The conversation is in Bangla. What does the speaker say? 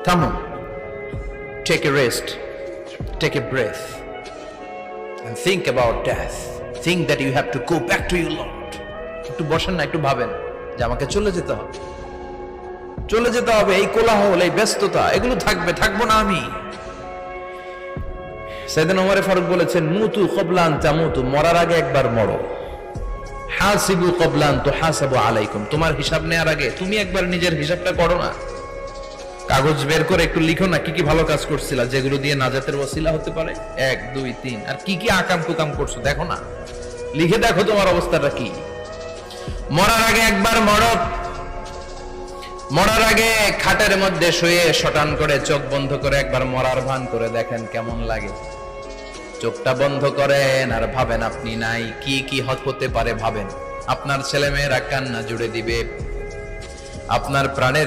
থামুন, take a rest, take a breath and think about death. Think that you have to go back to your Lord. একটু বসেন না, একটু ভাবেন যে আমাকে চলে যেতে হবে, চলে যেতে হবে। এই কোলাহল, এই ব্যস্ততা, এগুলো থাকবো না আমি। সাইয়েদনা ওমর ফারুক বলেছেন, মুতু ক্বাবলা আন তামুতু, মরার আগে একবার মরো। হাসিবু ক্বাবলা আন তুহাসাবু আলাইকুম, তোমার হিসাব নেওয়ার আগে তুমি একবার নিজের হিসাবটা করো না। কাগজ বের করে একটু লিখো না কি কি ভালো কাজ করছিলা, যেগুলো দিয়ে নাজাতের ওসিলা হতে পারে। 1 2 3, আর কি কি আকাম কুকাম করছো দেখো না, লিখে দেখো তোমার অবস্থাটা কি। মরার আগে একবার মরো। মরার আগে খাটের মধ্যে শুয়ে শটান করে চোখ বন্ধ করে একবার মরার ভান করে দেখেন কেমন লাগে। চোখটা বন্ধ করেন আর ভাবেন আপনি নাই, কি কি হতে পারে ভাবেন। আপনার ছেলে মেয়েরা কান্না জুড়ে দিবে, আপনার প্রাণের